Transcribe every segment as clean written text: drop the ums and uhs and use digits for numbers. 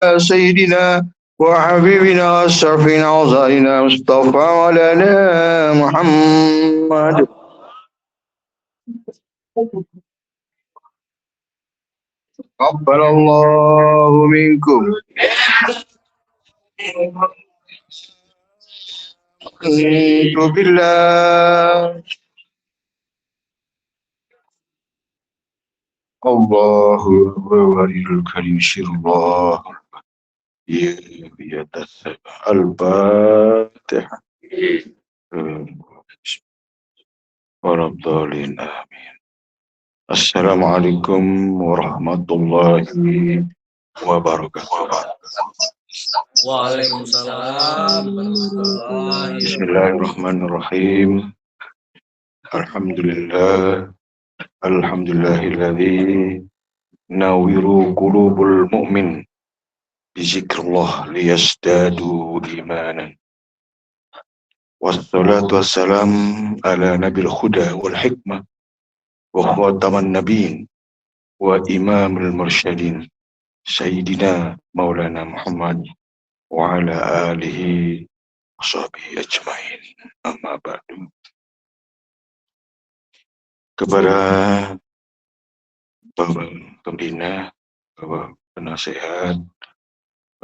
سيدنا وحبيبنا وشرفنا وزارنا مصطفى وعلى محمد. قبل الله منكم. أنت بالله. الله أكبر الكريم شر الله يتسبح الفاتحة والضالين آمين. Assalamualaikum warahmatullahi wabarakatuh. Waalaikumsalam warahmatullahi wabarakatuh. Bismillahirrahmanirrahim. Alhamdulillahilladzi nawiru qulubul mu'min bizikrillah liyazdadu imanan. Wassalatu wassalam ala nabil huda wal hikmah wa khataman nabiyyin wa imamul mursyadin Sayyidina Maulana Muhammad wa ala alihi wa sahbihi ajmain. Amma ba'du. Kepada Bapak Pembina, Bapak Penasehat,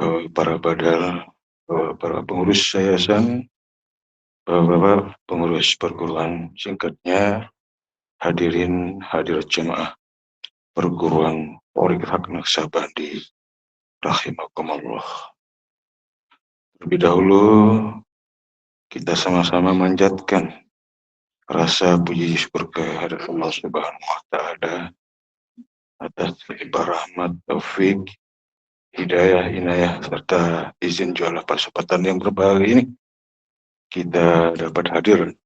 Bapak para badal, Bapak para pengurus yayasan, Bapak pengurus perguruan, singkatnya hadirin hadirat jemaah perguruan Politeknik Naksabandi rahimakumullah. Terlebih dahulu kita sama-sama manjatkan rasa puji syukur kehadirat Allah Subhanahu wa taala atas limpah rahmat, taufik, hidayah, inayah serta izin jualah kesempatan yang berbahagia ini kita dapat hadir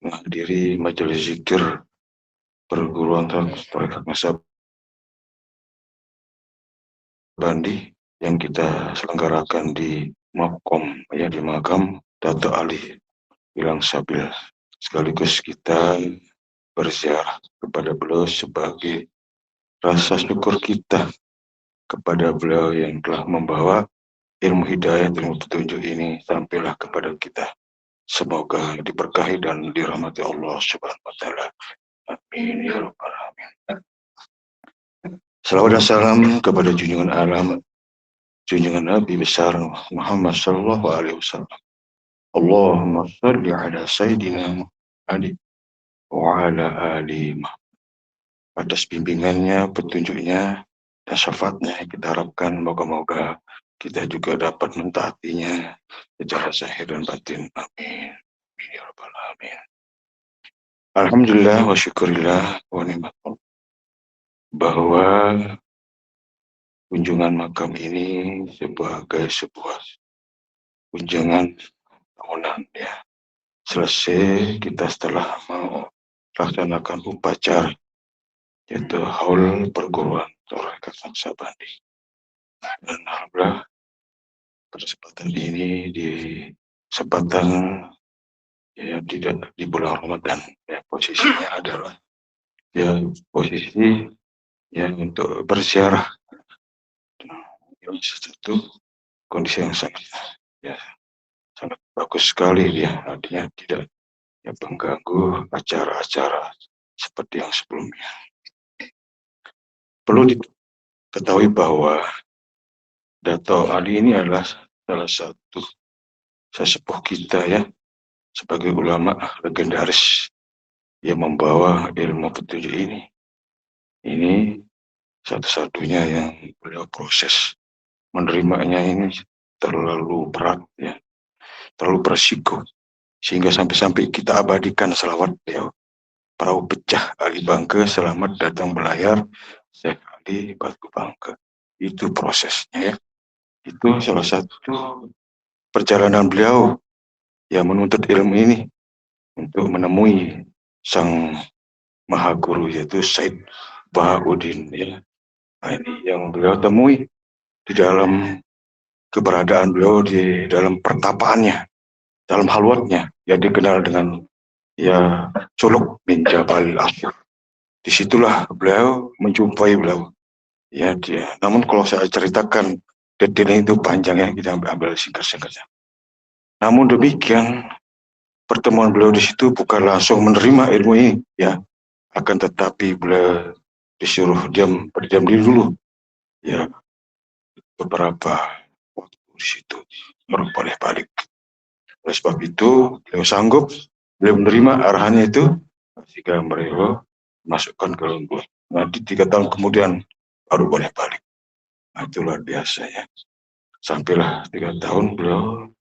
menghadiri majelis zikir perguruan Politeknik Naksabandi yang kita selenggarakan di Makom, ya, di makam Dato' Ali Ilang Sabil. Sekaligus kita berziarah kepada beliau sebagai rasa syukur kita kepada beliau yang telah membawa ilmu hidayah, ilmu petunjuk ini sampailah kepada kita. Semoga diberkahi dan dirahmati Allah Subhanahu wa taala. Amin ya rabbal alamin. Salawat dan salam kepada junjungan alam, junjungan Nabi besar Muhammad sallallahu alaihi wasallam. Allahumma shalli ala sayyidina Muhammad wa ala ali Muhammad. Atas bimbingannya, petunjuknya, dan syafaatnya kita harapkan moga-moga kita juga dapat mentaatinya secara zahir dan batin. Amin. Amin ya rabbal alamin. Alhamdulillah wa syukurillah wa ni'matullah bahwa kunjungan makam ini sebagai sebuah kunjungan tahunan, ya. Selesai kita setelah melaksanakan upacara yaitu haul perguruan Politeknik Naksabandi. Dan alhamdulillah kesempatan ini di kesempatan ya tidak di bulan Ramadan, ya, posisinya adalah ya posisi ya untuk berziarah. Ini satu kondisi yang sangat bagus sekali, ya, artinya tidak ya mengganggu acara-acara seperti yang sebelumnya. Perlu diketahui bahwa Dato' Ali ini adalah salah satu sesepuh kita, ya, sebagai ulama legendaris yang membawa ilmu petunjuk ini. Ini satu-satunya yang beliau proses menerimanya ini terlalu berat, ya, terlalu berisiko, sehingga sampai-sampai kita abadikan selawat beliau. Perahu pecah Ali Bangke, selamat datang belayar Syekh Ali Batu Bangke. Itu prosesnya, ya. Itu salah satu perjalanan beliau yang menuntut ilmu ini untuk menemui sang Maha Guru, yaitu Said Bahauddin, ya. Nah, ini yang beliau temui di dalam keberadaan beliau, di dalam pertapaannya, dalam halwatnya, yang dikenal dengan ya Suluk bin Jabal Asyur. Disitulah beliau menjumpai beliau, ya, dia. Namun kalau saya ceritakan detailnya itu panjang ya, kita ambil singkat-singkatnya. Namun demikian, pertemuan beliau di situ bukan langsung menerima ilmu ini, ya, akan tetapi beliau disuruh berdiam diri dulu, ya, beberapa waktu di situ, baru boleh balik. Oleh sebab itu, beliau sanggup, beliau menerima arahannya itu, sehingga beliau masukkan ke lembur. Nanti 3 tahun kemudian baru boleh balik. Nah, itu luar biasa ya. Sampailah 3 tahun beliau,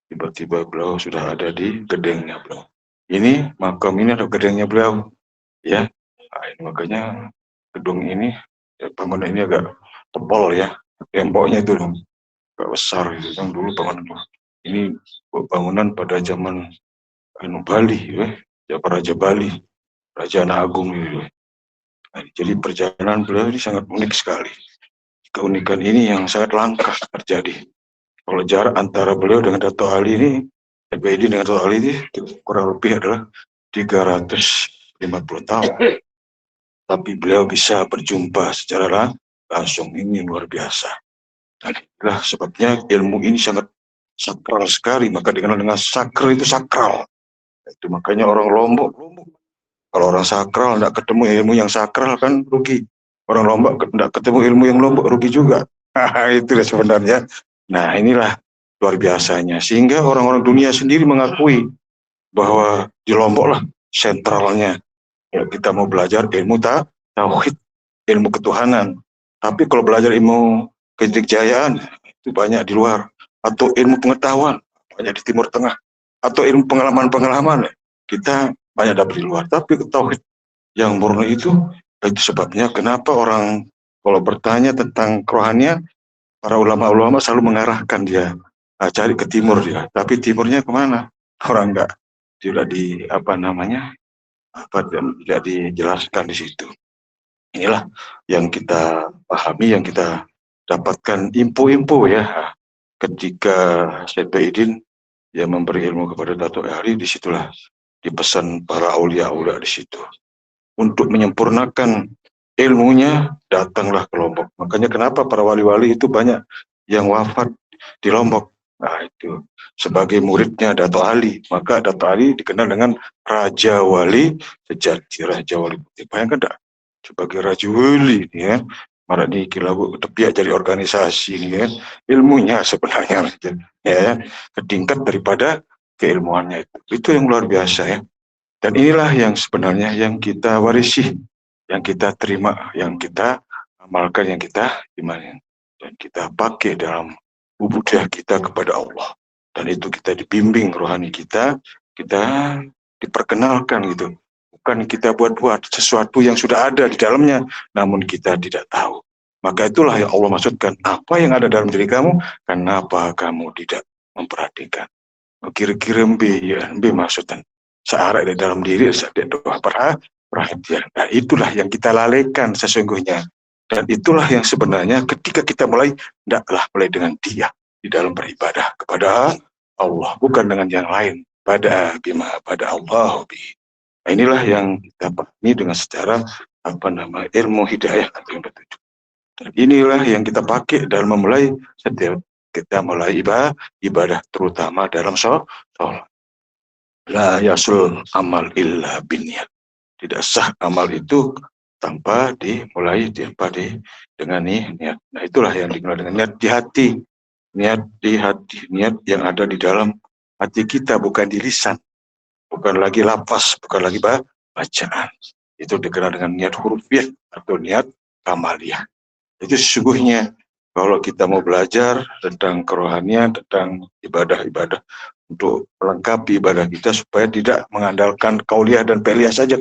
tiba-tiba beliau sudah ada di gedengnya beliau. Ini makam ini ada gedengnya beliau, ya. Nah, ini makanya gedung ini, ya, bangunan ini agak tebal ya, temboknya itu agak besar gitu. Yang dulu bangunan ini bangunan pada zaman Bali, ya, Raja Bali, Raja Anak Agung gitu. Nah, jadi perjalanan beliau ini sangat unik sekali. Keunikan ini yang sangat langka terjadi. Kalau jarak antara beliau dengan Dato' Ali ini, FPID dengan Dato' Ali ini kurang lebih adalah 350 tahun. Tapi beliau bisa berjumpa secara langsung, ini luar biasa. Nah, itulah sebabnya ilmu ini sangat sakral sekali, maka dikenal dengan sakral itu sakral. Itu makanya orang Lombok, kalau orang sakral tidak ketemu ilmu yang sakral kan rugi. Orang Lombok tidak ketemu ilmu yang Lombok rugi juga. Itu sebenarnya. Nah, inilah luar biasanya. Sehingga orang-orang dunia sendiri mengakui bahwa di Lombok lah sentralnya. Ya, kita mau belajar ilmu tauhid, ilmu ketuhanan. Tapi kalau belajar ilmu kedikjayaan itu banyak di luar. Atau ilmu pengetahuan banyak di Timur Tengah. Atau ilmu pengalaman-pengalaman kita banyak dapat di luar. Tapi tauhid yang murni itu sebabnya kenapa orang kalau bertanya tentang kerohanian, para ulama-ulama selalu mengarahkan dia cari ke timur dia. Tapi timurnya kemana? Orang enggak tidak tidak dijelaskan di situ. Inilah yang kita pahami, yang kita dapatkan info-info ya. Ketika Syed Bainuddin yang memberi ilmu kepada Dato' Ali, disitulah dipesan para aulia-aulia di situ. Untuk menyempurnakan ilmunya, datanglah ke Lombok. Makanya kenapa para wali-wali itu banyak yang wafat di Lombok. Nah, itu sebagai muridnya Dato' Ali. Maka Dato' Ali dikenal dengan Raja Wali sejati, Raja Wali Putih. Bayangkan tak? Sebagai Raja Wali, ya. Malah di kilau tepiak jadi organisasi, ya. Ilmunya sebenarnya, ya, ketingkat daripada keilmuannya itu. Itu yang luar biasa ya. Dan inilah yang sebenarnya yang kita warisi, yang kita terima, yang kita amalkan, yang kita imani, dan kita pakai dalam ubudiyah kita kepada Allah. Dan itu kita dibimbing rohani kita diperkenalkan gitu. Bukan kita buat-buat sesuatu yang sudah ada di dalamnya, namun kita tidak tahu. Maka itulah yang Allah maksudkan, apa yang ada dalam diri kamu, kenapa kamu tidak memperhatikan. Kira-kira B maksudnya. Searah di dalam diri, ada doa perhatian. Nah, itulah yang kita lalaikan sesungguhnya. Dan itulah yang sebenarnya ketika kita mulai, tidaklah mulai dengan dia di dalam beribadah kepada Allah, bukan dengan yang lain. Pada Allah. Nah, inilah yang kita pahami dengan secara ilmu hidayah yang petunjuk. Dan inilah yang kita pakai dalam memulai setiap kita mulai ibadah terutama dalam sholat. La yasul amal illa binniyat. Tidak sah amal itu tanpa dimulai dengan niat. Nah, itulah yang dikenal dengan niat di hati. Niat di hati, niat yang ada di dalam hati kita, bukan di lisan. Bukan lagi lafaz, bukan lagi bacaan. Itu dikenal dengan niat hurufiah atau niat kamaliyah. Itu sesungguhnya kalau kita mau belajar tentang kerohanian, tentang ibadah-ibadah, untuk melengkapi ibadah kita supaya tidak mengandalkan kauliah dan peliyah saja,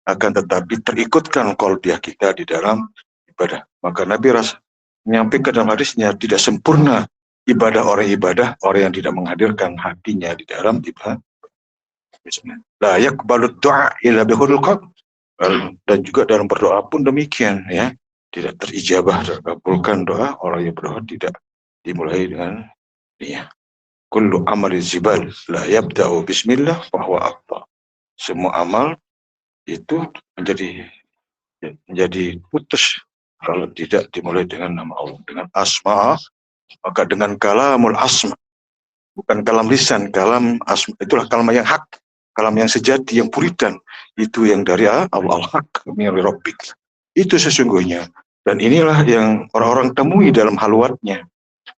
akan tetapi terikutkan kauliah kita di dalam ibadah. Maka Nabi menyampaikan dalam hadisnya, tidak sempurna ibadah orang yang tidak menghadirkan hatinya di dalam ibadah. La yaqbalu du'a illa bihurul qalb. Dan juga dalam berdoa pun demikian ya. Tidak terijabah, terkabulkan doa orang yang berdoa tidak dimulai dengan niat. Kullu amali zibal la yabda'u bismillah fahuwa aqta. Semua amal itu menjadi putus kalau tidak dimulai dengan nama Allah, dengan asma Maka dengan kalamul asma, bukan kalam lisan, kalam asma, itulah kalam yang hak, kalam yang sejati, yang puritan, itu yang dari Allah al-haq min rabbik. Itu sesungguhnya. Dan inilah yang orang-orang temui dalam halwatnya,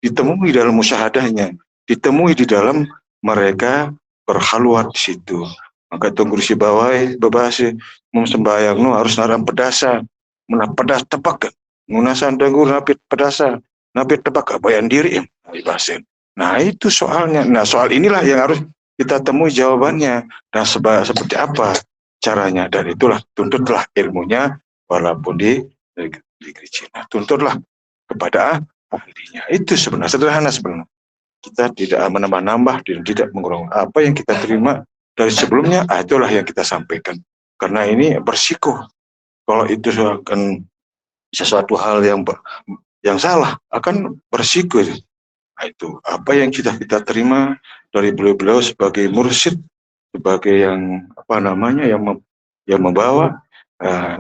ditemui dalam musyahadahnya, ditemui di dalam mereka berhalwat di situ. Maka tunggu si bawai babasi sembayang no harus naram pedasa, menap pedas tepak, ngunasan tunggu napit pedasa, napit tepak bayan diri ibasin. Nah itu soalnya. Nah soal inilah yang harus kita temui jawabannya. Dan seperti apa caranya, dan itulah tuntutlah ilmunya walaupun di negeri Cina. Tuntutlah kepada ahlinya. Itu sebenarnya sederhana sebenarnya. Kita tidak menambah-nambah dan tidak mengurangi. Apa yang kita terima dari sebelumnya, itulah yang kita sampaikan. Karena ini bersiko. Kalau itu akan sesuatu hal yang salah, akan bersiko. Nah, itu apa yang kita terima dari beliau-beliau sebagai mursyid, sebagai yang apa namanya, yang membawa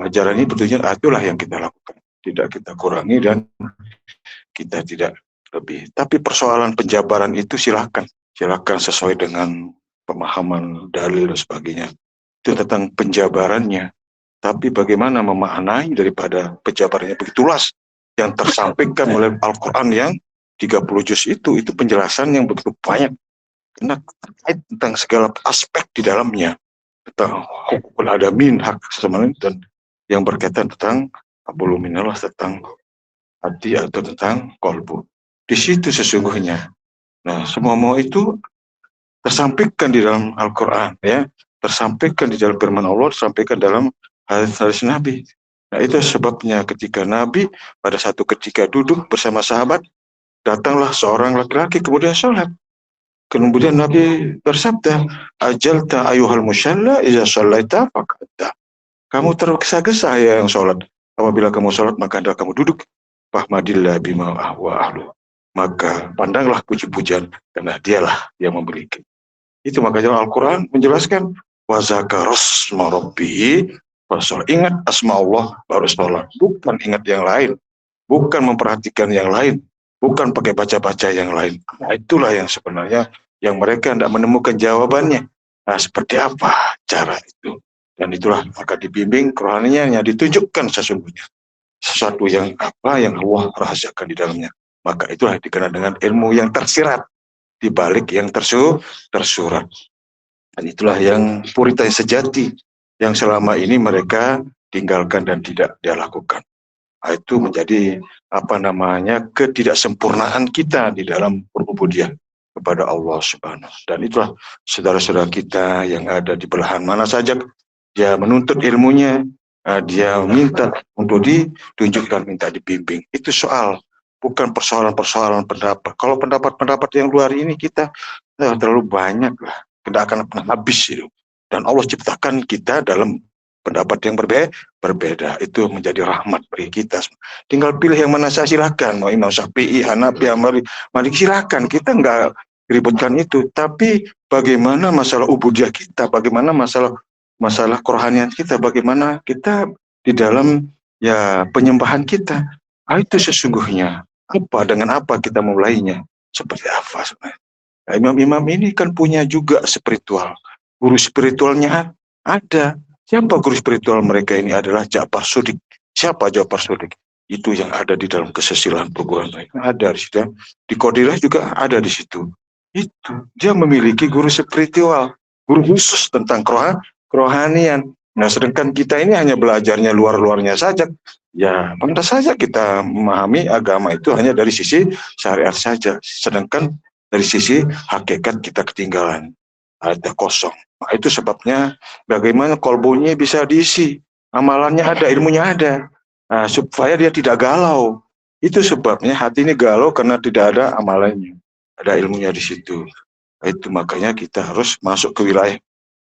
ajaran ini betulnya, itulah yang kita lakukan. Tidak kita kurangi dan kita tidak lebih. Tapi persoalan penjabaran itu silakan sesuai dengan pemahaman dalil dan sebagainya. Itu tentang penjabarannya. Tapi bagaimana memaknai daripada penjabarannya begitu luas yang tersampaikan oleh Al-Quran yang 30 juz itu penjelasan yang begitu banyak. Karena terkait tentang segala aspek di dalamnya. Tentang hukukul adamin, hak sesama, dan yang berkaitan tentang abuluminallah, tentang hati atau tentang kolbu. Di situ sesungguhnya. Nah, semua itu tersampaikan di dalam Al-Quran, ya, tersampaikan di dalam firman Allah, tersampaikan dalam hadis Nabi. Nah, itu sebabnya ketika Nabi pada satu ketika duduk bersama sahabat, datanglah seorang laki-laki kemudian sholat. Kemudian Nabi bersabda, ajalta ayuhal musyalla iza shallaita faqadta. Kamu tergesa-gesa ya yang sholat. Apabila kamu sholat maka hendaklah kamu duduk. Fahmadillah bima wa ahlu. Maka pandanglah puji-pujian karena dialah yang memiliki. Itu makanya Al-Quran menjelaskan wa zakaros marabbihi fasol. Ingat asma Allah baru sholat. Bukan ingat yang lain. Bukan memperhatikan yang lain. Bukan pakai baca-baca yang lain. Nah, itulah yang sebenarnya yang mereka tidak menemukan jawabannya. Nah, seperti apa cara itu? Dan itulah maka dibimbing kerohaniannya, ditunjukkan sesungguhnya sesuatu yang apa yang Allah rahasiakan di dalamnya. Maka itulah dikenal dengan ilmu yang tersirat di balik yang tersurat. Dan itulah yang puritan sejati yang selama ini mereka tinggalkan dan tidak dia lakukan. Nah, itu menjadi apa namanya ketidaksempurnaan kita di dalam berubudiyah kepada Allah Subhanahu. Dan itulah saudara-saudara kita yang ada di belahan mana saja dia menuntut ilmunya, dia minta untuk ditunjukkan, minta dibimbing. Itu soal, bukan persoalan-persoalan pendapat. Kalau pendapat-pendapat yang luar ini kita terlalu banyak lah, tidak akan pernah habis itu. Dan Allah ciptakan kita dalam pendapat yang berbeda. Itu menjadi rahmat bagi kita. Tinggal pilih yang mana saya silakan. Mau Imam Syafi'i, Hanafi, Malik silakan. Kita nggak ributkan itu. Tapi bagaimana masalah ubudiyah kita, bagaimana masalah kerohanian kita, bagaimana kita di dalam ya penyembahan kita. Itu sesungguhnya apa, dengan apa kita memulainya, seperti apa sebenarnya. Nah, imam-imam ini kan punya juga spiritual, guru spiritualnya ada. Siapa guru spiritual mereka ini? Adalah Ja'far Shadiq. Siapa Ja'far Shadiq? Itu yang ada di dalam kesesilan perguruan mereka. Ada di situ. Di Qadiriyah juga ada di situ. Itu dia memiliki guru spiritual, guru khusus tentang kerohanian. Nah, sedangkan kita ini hanya belajarnya luar-luarnya saja. Ya, pantas saja kita memahami agama itu hanya dari sisi syariat saja. Sedangkan dari sisi hakikat kita ketinggalan. Ada kosong. Nah, itu sebabnya bagaimana kolbunya bisa diisi. Amalannya ada, ilmunya ada. Nah, supaya dia tidak galau. Itu sebabnya hati ini galau karena tidak ada amalannya. Ada ilmunya di situ. Itu makanya kita harus masuk ke wilayah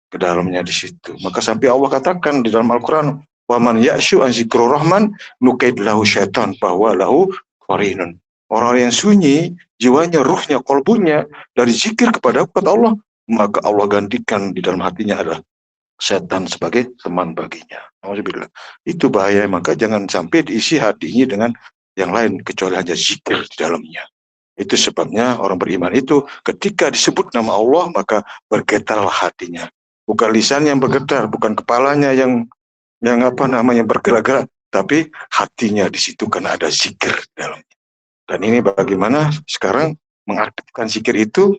ke dalamnya di situ. Maka sampai Allah katakan di dalam Al-Quran, wa man ya'syu an zikrur rahman nukaid lahu syaitan bahwa lahu qarinun. Orang yang sunyi, jiwanya, ruhnya, kolbunya dari zikir kepada Allah, maka Allah gantikan di dalam hatinya adalah setan sebagai teman baginya. Alhamdulillah. Itu bahaya, maka jangan sampai diisi hatinya dengan yang lain kecuali hanya zikir di dalamnya. Itu sebabnya orang beriman itu ketika disebut nama Allah maka bergetarlah hatinya. Bukan lisan yang bergetar, bukan kepalanya yang bergerak-gerak, tapi hatinya di situ karena ada zikir dalamnya. Dan ini bagaimana sekarang mengaktifkan zikir itu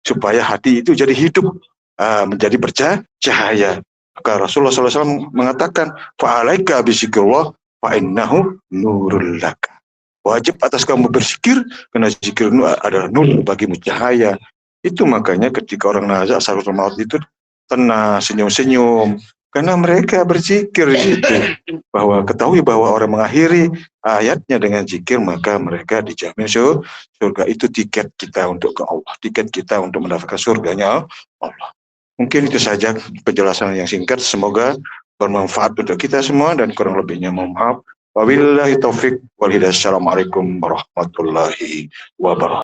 supaya hati itu jadi hidup, menjadi bercahaya. Maka Rasulullah SAW mengatakan, fa'alaika bizikrillah fa'innahu nurul laka. Wajib atas kamu berzikir, karena zikir itu adalah nur bagimu, cahaya. Itu makanya ketika orang nazar ashabul maut itu tenang, senyum-senyum, karena mereka berzikir gitu. Bahwa ketahui bahwa orang mengakhiri ayatnya dengan zikir, maka mereka dijamin surga. Itu tiket kita untuk ke Allah, tiket kita untuk mendapatkan surganya Allah. Mungkin itu saja penjelasan yang singkat, semoga bermanfaat untuk kita semua, dan kurang lebihnya mohon maaf. Wabillahi taufik wal hidayah. Assalamualaikum warahmatullahi wabarakatuh.